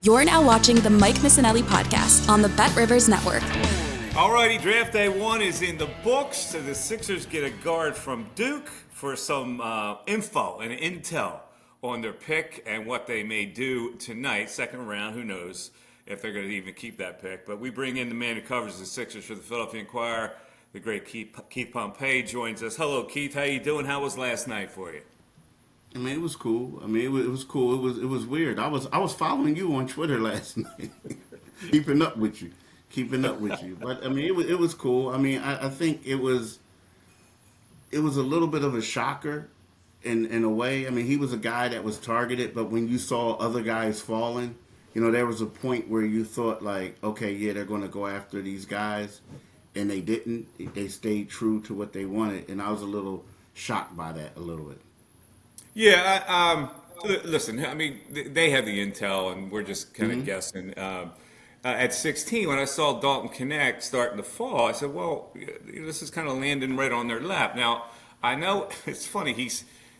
You're now watching the Mike Missanelli podcast on the BetRivers Network. Alrighty, draft day 1 is in the books. So the Sixers get a guard from Duke for some info and intel on their pick and what they may do tonight. Second round, who knows if they're going to even keep that pick. But we bring in the man who covers the Sixers for the Philadelphia Inquirer, the great Keith Pompey joins us. Hello, Keith. How you doing? How was last night for you? I mean, it was cool. It was cool. It was weird. I was following you on Twitter last night, keeping up with you. But I mean, it was cool. I mean, I think it was a little bit of a shocker in a way. I mean, he was a guy that was targeted, but when you saw other guys falling, you know, there was a point where you thought like, okay, yeah, they're going to go after these guys, and they didn't. They stayed true to what they wanted, and I was a little shocked by that a little bit. Yeah, listen, I mean, they had the intel, and we're just kind of guessing. At 16, when I saw Dalton Connect starting to fall, I said, well, this is kind of landing right on their lap. Now, I know it's funny.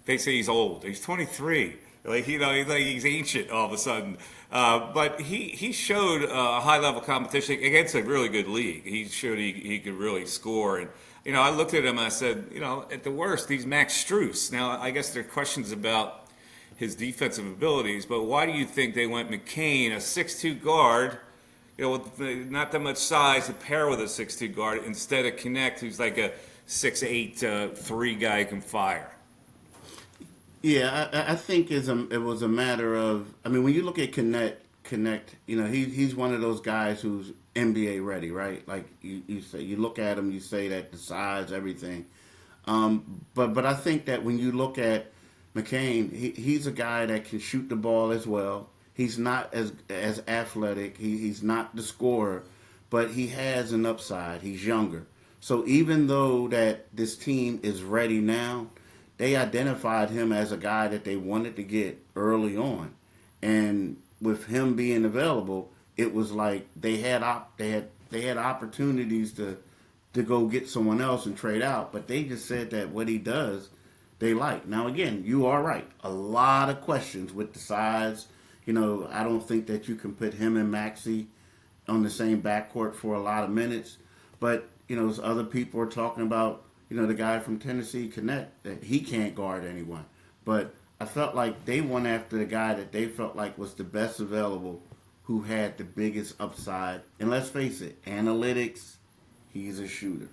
They say he's old. He's 23. He's ancient all of a sudden. But he showed a high-level competition against a really good league. He showed he could really score. And, you know, I looked at him and I said, you know, at the worst, he's Max Strus. Now, I guess there are questions about his defensive abilities, but why do you think they went McCain, a 6'2 guard, you know, with not that much size to pair with a 6'2 guard, instead of Connect, who's like a 6'8", 3 guy who can fire? Yeah, I think it was a matter of, I mean, when you look at Connect, you know, he's one of those guys who's NBA ready, right? Like you say, you look at him, you say that the size, everything. But I think that when you look at McCain, he's a guy that can shoot the ball as well. He's not as athletic. He's not the scorer, but he has an upside. He's younger. So even though that this team is ready now, they identified him as a guy that they wanted to get early on. And with him being available, it was like they had opportunities to go get someone else and trade out, but they just said that what he does, they like. Now again, you are right. A lot of questions with the size. You know, I don't think that you can put him and Maxey on the same backcourt for a lot of minutes. But, you know, other people are talking about, you know, the guy from Tennessee, Connect, that he can't guard anyone. But I felt like they went after the guy that they felt like was the best available, who had the biggest upside. And let's face it, analytics, he's a shooter.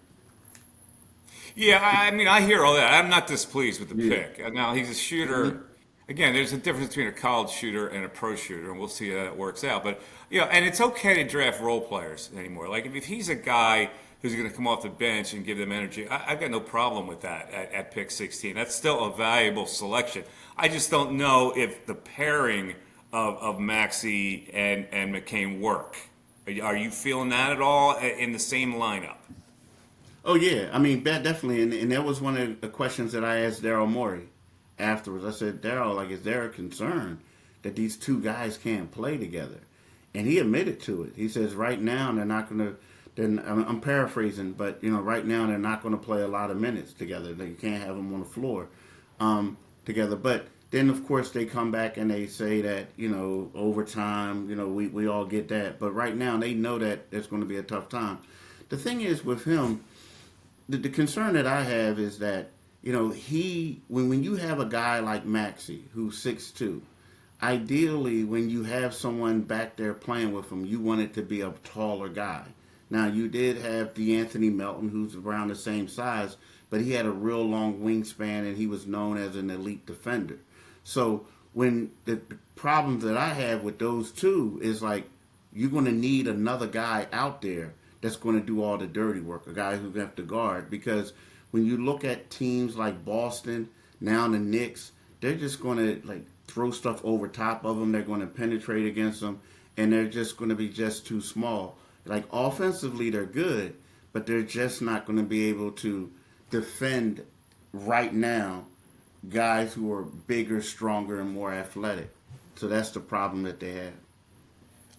Yeah, I mean, I hear all that. I'm not displeased with the pick. Now, he's a shooter. Again, there's a difference between a college shooter and a pro shooter, and we'll see how that works out. But, you know, and it's okay to draft role players anymore. Like, if he's a guy who's going to come off the bench and give them energy, I've got no problem with that at pick 16. That's still a valuable selection. I just don't know if the pairing of Maxey and McCain work. Are you feeling that at all in the same lineup? Oh, yeah. I mean, definitely. And that was one of the questions that I asked Daryl Morey afterwards. I said, Daryl, like, is there a concern that these two guys can't play together? And he admitted to it. He says right now they're not going to, I'm paraphrasing, but, you know, right now they're not going to play a lot of minutes together. They can't have them on the floor together. But then, of course, they come back and they say that, you know, overtime, you know, we all get that. But right now they know that it's going to be a tough time. The thing is with him, the concern that I have is that, you know, when you have a guy like Maxey, who's 6'2", ideally when you have someone back there playing with him, you want it to be a taller guy. Now, you did have DeAnthony Melton, who's around the same size, but he had a real long wingspan and he was known as an elite defender. So when the problems that I have with those two is like, you're going to need another guy out there that's going to do all the dirty work, a guy who's going to have to guard. Because when you look at teams like Boston, now the Knicks, they're just going to like throw stuff over top of them. They're going to penetrate against them, and they're just going to be just too small. Like offensively, they're good, but they're just not going to be able to defend right now guys who are bigger, stronger, and more athletic. So that's the problem that they have.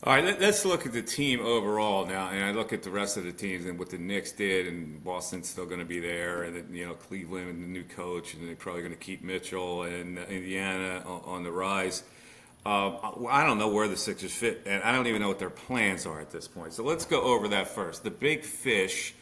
All right, let's look at the team overall now, and I look at the rest of the teams and what the Knicks did, and Boston's still going to be there, and then, you know, Cleveland and the new coach, and they're probably going to keep Mitchell, and Indiana on the rise. I don't know where the Sixers fit, and I don't even know what their plans are at this point. So let's go over that first. The big fish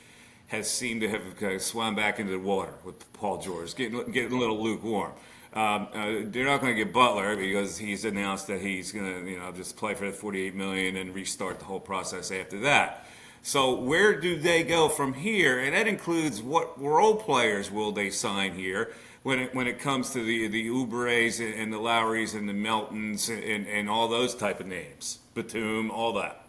has seemed to have kind of swum back into the water with Paul George, getting a little lukewarm. They're not going to get Butler because he's announced that he's going to, just play for the $48 million and restart the whole process after that. So where do they go from here? And that includes what role players will they sign here when it comes to the Oubres and the Lowrys and the Meltons and all those type of names, Batum, all that.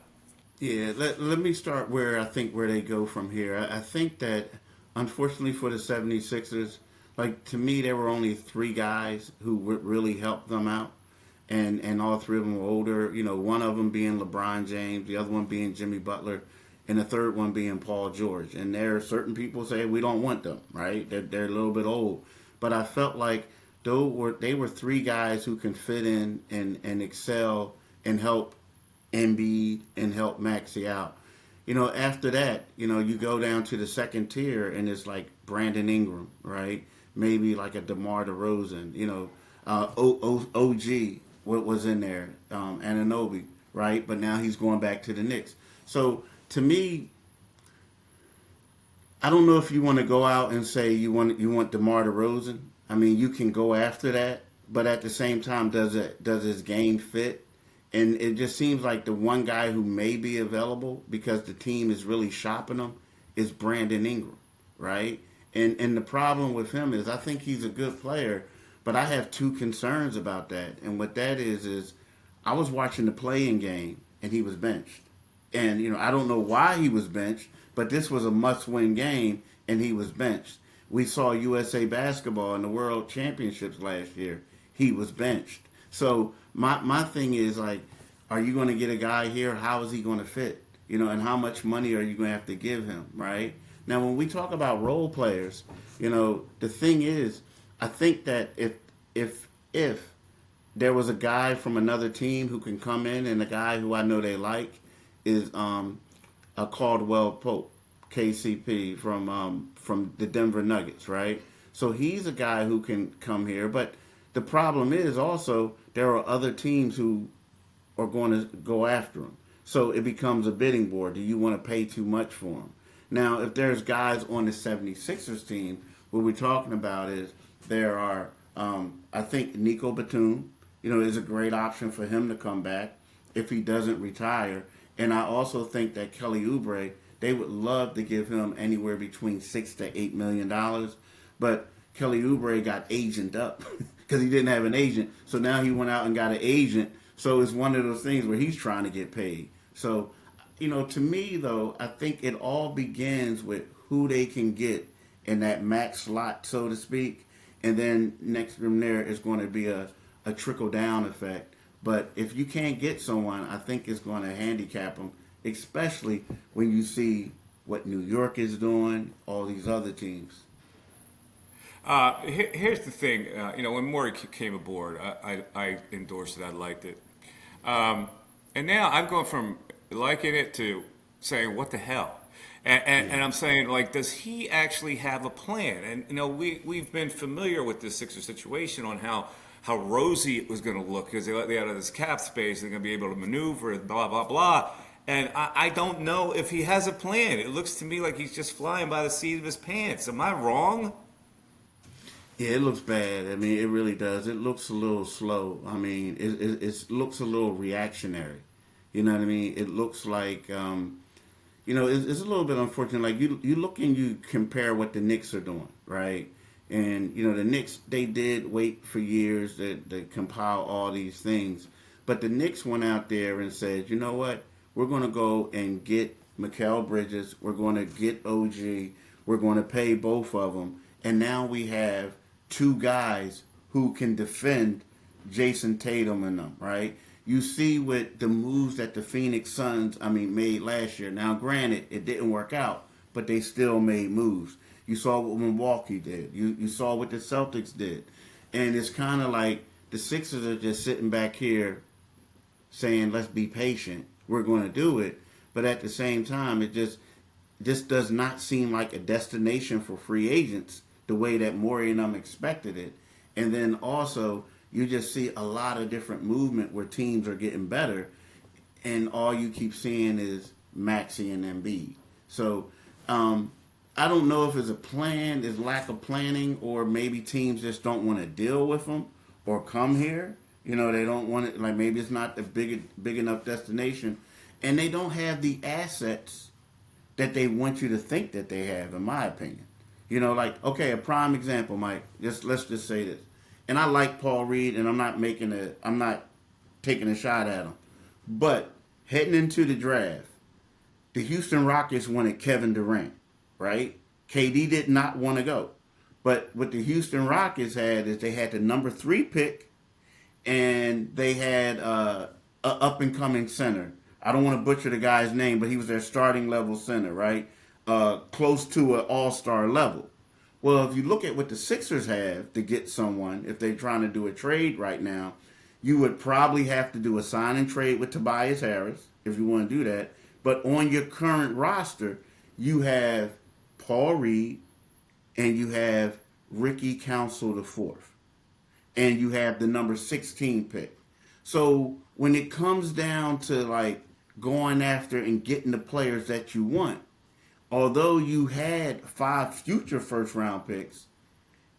Yeah, let me start where they go from here. I think that, unfortunately for the 76ers, to me, there were only three guys who would really help them out. And all three of them were older. One of them being LeBron James, the other one being Jimmy Butler, and the third one being Paul George. And there are certain people who say we don't want them, right? They're a little bit old. But I felt like they were three guys who can fit in and excel and help Embiid and help Maxey out. After that, you go down to the second tier and it's like Brandon Ingram, right? Maybe like a DeMar DeRozan, OG, what was in there, Anunoby, right? But now he's going back to the Knicks. So to me, I don't know if you want to go out and say you want DeMar DeRozan. I mean, you can go after that, but at the same time, does his game fit? And it just seems like the one guy who may be available because the team is really shopping him is Brandon Ingram, right? And the problem with him is I think he's a good player, but I have two concerns about that. And what that is I was watching the play-in game and he was benched. And, I don't know why he was benched, but this was a must-win game and he was benched. We saw USA Basketball in the World Championships last year. He was benched. So my thing is, are you going to get a guy here? How is he going to fit? And how much money are you going to have to give him, right? Now, when we talk about role players, the thing is, I think that if there was a guy from another team who can come in, and a guy who I know they like is a Caldwell Pope, KCP from the Denver Nuggets, right? So he's a guy who can come here, but the problem is also there are other teams who are going to go after him. So it becomes a bidding war. Do you want to pay too much for him? Now, if there's guys on the 76ers team, what we're talking about is there are, I think Nico Batum, is a great option for him to come back if he doesn't retire. And I also think that Kelly Oubre, they would love to give him anywhere between $6 to $8 million. But Kelly Oubre got agent up because he didn't have an agent. So now he went out and got an agent. So it's one of those things where he's trying to get paid. So, to me, though, I think it all begins with who they can get in that max slot, so to speak. And then next from there is going to be a trickle-down effect. But if you can't get someone, I think it's going to handicap them, especially when you see what New York is doing, all these other teams. Here's the thing. When Morey came aboard, I endorsed it. I liked it. And now I'm going from liking it to saying, what the hell? And I'm saying, does he actually have a plan? And, we've been familiar with this Sixers situation on how rosy it was going to look because they had this cap space. They're going to be able to maneuver, blah, blah, blah. And I don't know if he has a plan. It looks to me like he's just flying by the seat of his pants. Am I wrong? Yeah, it looks bad. I mean, it really does. It looks a little slow. I mean, it looks a little reactionary. You know what I mean? It looks like, it's a little bit unfortunate. Like, you look and you compare what the Knicks are doing, right? And, the Knicks, they did wait for years to compile all these things. But the Knicks went out there and said, you know what? We're going to go and get Mikal Bridges. We're going to get OG. We're going to pay both of them. And now we have two guys who can defend Jason Tatum and them, right? You see with the moves that the Phoenix Suns, made last year. Now, granted, it didn't work out, but they still made moves. You saw what Milwaukee did. You saw what the Celtics did. And it's kind of like the Sixers are just sitting back here saying, let's be patient. We're going to do it. But at the same time, it just does not seem like a destination for free agents the way that Morey and them expected it. And then also, you just see a lot of different movement where teams are getting better, and all you keep seeing is Maxey and Embiid. So I don't know if it's a plan, is lack of planning, or maybe teams just don't want to deal with them or come here. You know, they don't want it. Like maybe it's not a big enough destination, and they don't have the assets that they want you to think that they have, in my opinion. You know, like, okay, a prime example, Mike. Let's just say this. And I like Paul Reed, and I'm not taking a shot at him. But heading into the draft, the Houston Rockets wanted Kevin Durant, right? KD did not want to go. But what the Houston Rockets had is they had the number 3 pick, and they had a up-and-coming center. I don't want to butcher the guy's name, but he was their starting level center, right? Close to an all-star level. Well, if you look at what the Sixers have to get someone, if they're trying to do a trade right now, you would probably have to do a sign and trade with Tobias Harris, if you want to do that. But on your current roster, you have Paul Reed, and you have Ricky Council IV, and you have the number 16 pick. So when it comes down to like going after and getting the players that you want, although you had 5 future first-round picks,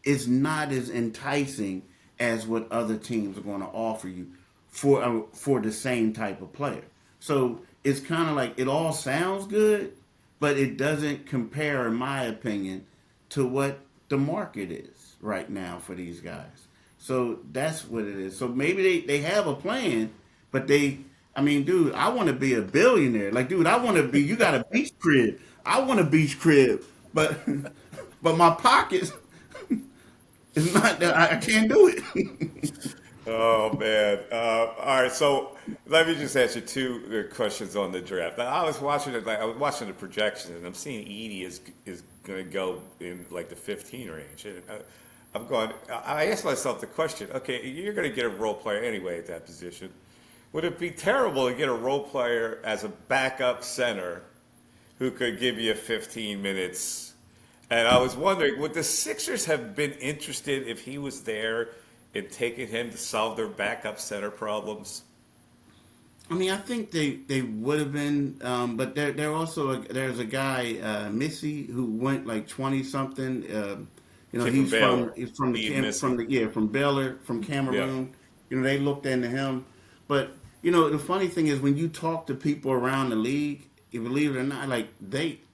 it's not as enticing as what other teams are going to offer you for the same type of player. So it's kind of like it all sounds good, but it doesn't compare, in my opinion, to what the market is right now for these guys. So that's what it is. So maybe they have a plan, but dude, I want to be a billionaire. Like, dude, you got a beach crib. I want a beach crib, but my pockets is not that. I can't do it. Oh man! All right, so let me just ask you 2 questions on the draft. I was watching it. I was watching the projections, and I'm seeing Edie is going to go in like the 15 range. And I'm going. I asked myself the question: okay, you're going to get a role player anyway at that position. Would it be terrible to get a role player as a backup center who could give you 15 minutes? And I was wondering, would the Sixers have been interested if he was there in taking him to solve their backup center problems? I mean, I think they would have been, but there's a guy, Missy, who went like 20 something. He's from Baylor, from Cameroon. Yeah. You know, they looked into him. But you know, the funny thing is when you talk to people around the league, you believe it or not, like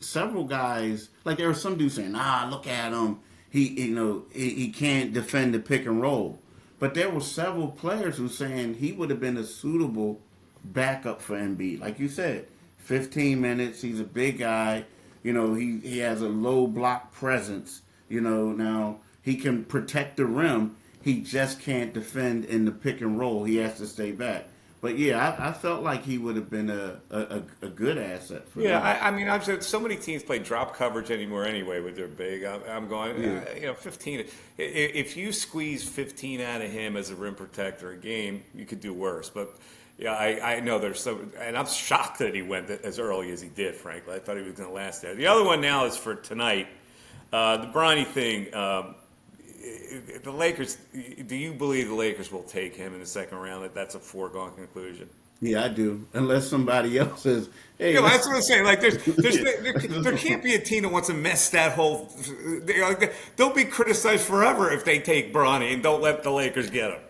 several guys, like there was some dude saying, look at him. He can't defend the pick and roll. But there were several players who saying he would have been a suitable backup for Embiid. Like you said, 15 minutes. He's a big guy. You know, he has a low block presence. You know, now he can protect the rim. He just can't defend in the pick and roll. He has to stay back. But yeah, I felt like he would have been a good asset for them. Yeah, I mean, I've said so many teams play drop coverage anymore anyway with their big. I'm going, 15. If you squeeze 15 out of him as a rim protector a game, you could do worse. But yeah, I know there's some, and I'm shocked that he went as early as he did, frankly. I thought he was going to last there. The other one now is for tonight. The Bronny thing. The Lakers, do you believe the Lakers will take him in the second round? That's a foregone conclusion. Yeah, I do. Unless somebody else says, hey. That's what I'm saying. Like, there can't be a team that wants to mess that whole. They'll be criticized forever if they take Bronny and don't let the Lakers get him.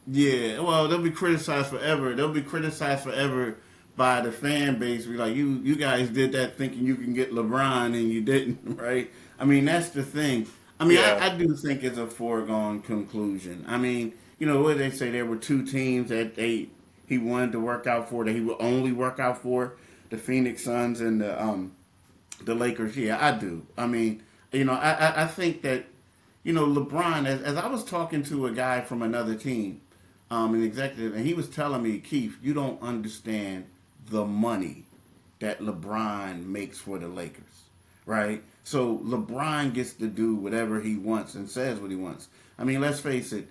Yeah, well, they'll be criticized forever. They'll be criticized forever by the fan base. Be like, you guys did that thinking you can get LeBron and you didn't, right? I mean, that's the thing. I mean, yeah. I do think it's a foregone conclusion. I mean, you know, what they say, there were 2 teams that he wanted to work out for, that he would only work out for, the Phoenix Suns and the Lakers. Yeah, I do. I mean, you know, I think that, you know, LeBron, as I was talking to a guy from another team, an executive, and he was telling me, Keith, you don't understand the money that LeBron makes for the Lakers, right? So LeBron gets to do whatever he wants and says what he wants. I mean, let's face it,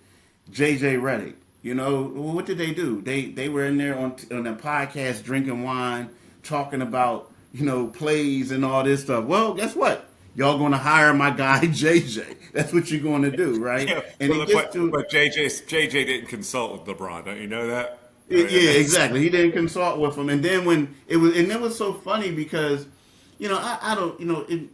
JJ Redick, you know, what did they do? They were in there on a podcast drinking wine, talking about, you know, plays and all this stuff. Well, guess what? y'all going to hire my guy JJ. That's what you're going to do, right? Yeah, And it gets to but JJ didn't consult with LeBron. Don't you know that? I mean, yeah, exactly. He didn't consult with him, and then when it was so funny because, I don't,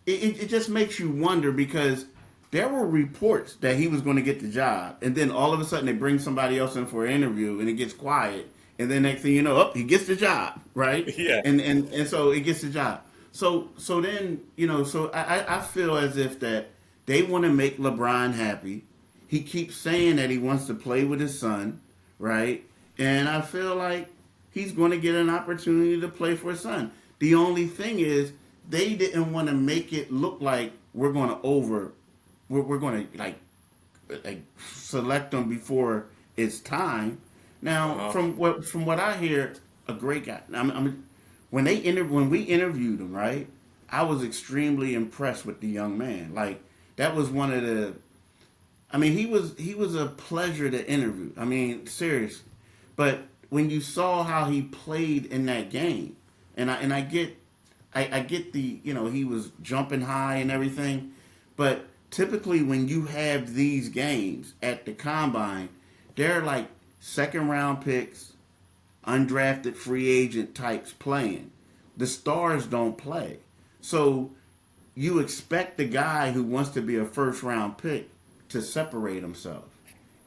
it just makes you wonder because there were reports that he was going to get the job, and then all of a sudden they bring somebody else in for an interview, and it gets quiet, and then next thing you know, he gets the job, right? Yeah. And so it gets the job. So then so I feel as if that they want to make LeBron happy. He keeps saying that he wants to play with his son, right? And I feel like he's going to get an opportunity to play for his son. The only thing is they didn't want to make it look like we're going to like select them before it's time. Now, from what I hear, a great guy. When we interviewed him, right? I was extremely impressed with the young man. Like that was one of the. I mean, he was a pleasure to interview. I mean, seriously. But when you saw how he played in that game, and I get the he was jumping high and everything, but typically when you have these games at the combine, they're like second round picks, undrafted free agent types playing. The stars don't play, so you expect the guy who wants to be a first round pick to separate himself,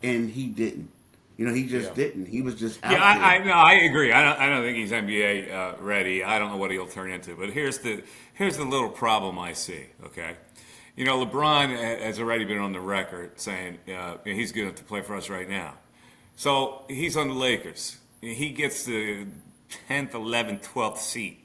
and he didn't. He just didn't. He was just out there. I agree. I don't think he's NBA ready. I don't know what he'll turn into. But here's the little problem I see. Okay, LeBron has already been on the record saying he's good enough to play for us right now. So he's on the Lakers. He gets the 10th, 11th, 12th seat.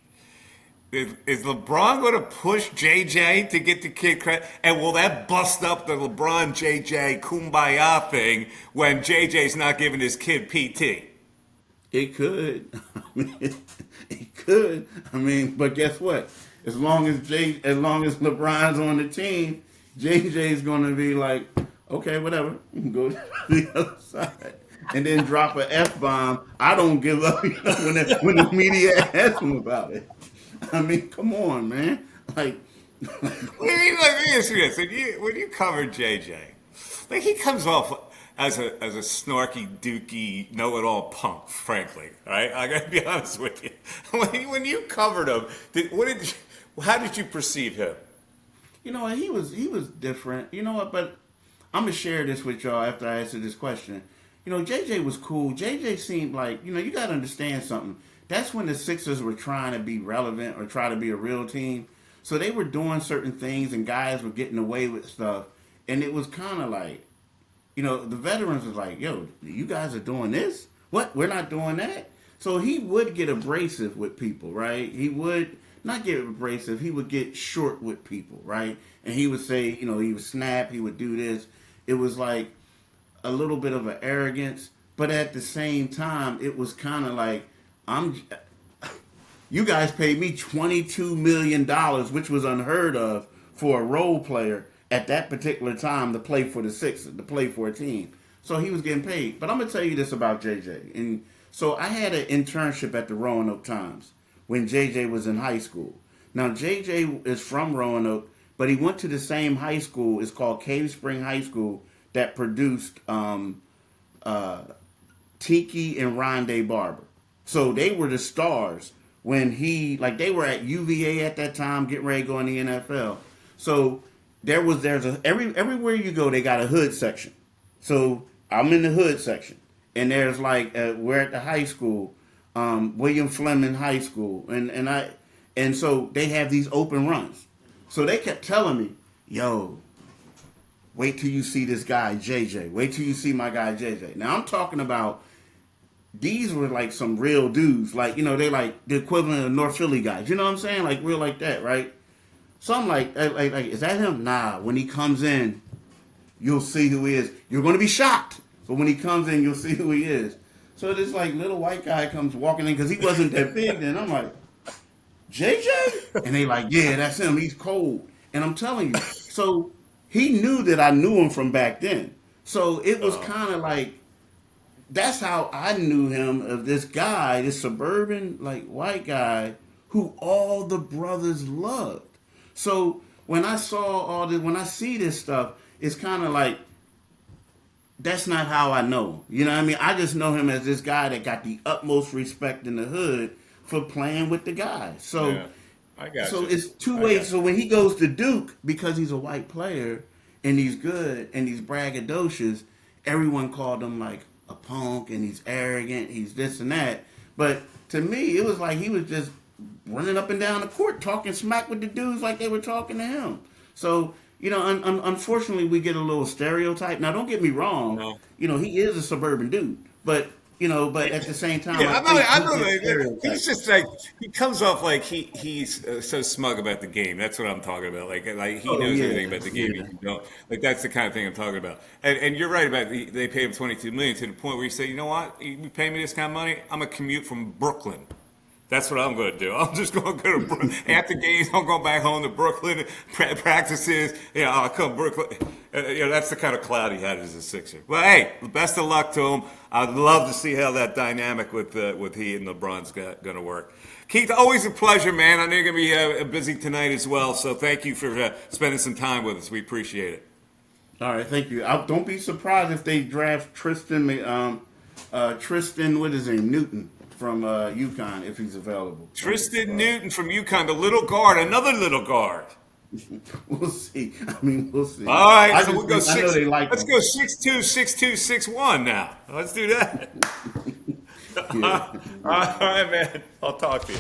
Is LeBron going to push JJ to get the kid credit? And will that bust up the LeBron JJ kumbaya thing when JJ's not giving his kid PT? It could. It could. But guess what? As long as LeBron's on the team, JJ's going to be like, okay, whatever. You can go to the other side. And then drop an F-bomb. I don't give up when the media asks him about it. Come on, man. Let me ask you this. When you cover JJ, he comes off as a snarky, dookie, know-it-all punk, frankly. Right? I got to be honest with you. When you covered him, how did you perceive him? He was different. You know what? But I'm gonna share this with y'all after I answer this question. JJ was cool. JJ seemed like you got to understand something. That's when the Sixers were trying to be relevant or try to be a real team. So they were doing certain things and guys were getting away with stuff. And it was kind of like, the veterans was like, yo, you guys are doing this? What? We're not doing that? So he would get abrasive with people, right? He would not get abrasive. He would get short with people, right? And he would say, he would snap. He would do this. It was like a little bit of an arrogance. But at the same time, it was kind of like, you guys paid me $22 million, which was unheard of for a role player at that particular time to play for the Sixers, to play for a team. So he was getting paid. But I'm going to tell you this about JJ. And so I had an internship at the Roanoke Times when JJ was in high school. Now, JJ is from Roanoke, but he went to the same high school. It's called Cave Spring High School that produced Tiki and Rondé Barber. So they were the stars when they were at UVA at that time, getting ready to go in the NFL. So everywhere you go, they got a hood section. So I'm in the hood section, and there's we're at the high school, William Fleming High School, and so they have these open runs. So they kept telling me, yo, wait till you see this guy JJ. Wait till you see my guy JJ. Now I'm talking about. These were like some real dudes. They like the equivalent of North Philly guys. You know what I'm saying? Like real like that, right? So I'm like, is that him? Nah, when he comes in, you'll see who he is. You're going to be shocked. But when he comes in, you'll see who he is. So this little white guy comes walking in because he wasn't that big then. I'm like, JJ? And they like, yeah, that's him. He's cold. And I'm telling you. So he knew that I knew him from back then. So it was kind of like, that's how I knew him, of this guy, this suburban white guy who all the brothers loved. So when I saw all this, when I see this stuff, it's kind of like, that's not how I know. You know what I mean? I just know him as this guy that got the utmost respect in the hood for playing with the guys. So, Yeah, I got so you. it's two ways. So when he goes to Duke, because he's a white player and he's good and he's braggadocious, everyone called him like a punk and he's arrogant, he's this and that. But to me, it was like he was just running up and down the court talking smack with the dudes like they were talking to him. So, you know, unfortunately, we get a little stereotype. Now, don't get me wrong. No. You know, he is a suburban dude. But, you know, but at the same time, Yeah, I know. think He's just like, he comes off like he's so smug about the game. That's what I'm talking about. Like he knows everything about the game. Yeah. You don't. Like that's the kind of thing I'm talking about. And you're right about they paid him $22 million to the point where you say, you know what, you pay me this kind of money, I'm gonna commute from Brooklyn. That's what I'm going to do. I'm just going to go to Brooklyn. After games, I'm going back home to Brooklyn, practices. You know, I'll come Brooklyn. You know, that's the kind of cloud he had as a Sixer. Well, hey, best of luck to him. I'd love to see how that dynamic with he and LeBron's going to work. Keith, always a pleasure, man. I know you're going to be busy tonight as well, so thank you for spending some time with us. We appreciate it. All right, thank you. Don't be surprised if they draft Tristan, what is his name, Newton from UConn if he's available. Tristan Newton from UConn, the little guard, another little guard. We'll see. I mean, we'll see. All right, so we'll go 6. Let's Go 6'2", 6'2", 6'1" now. Let's do that. Yeah. All right, man. I'll talk to you.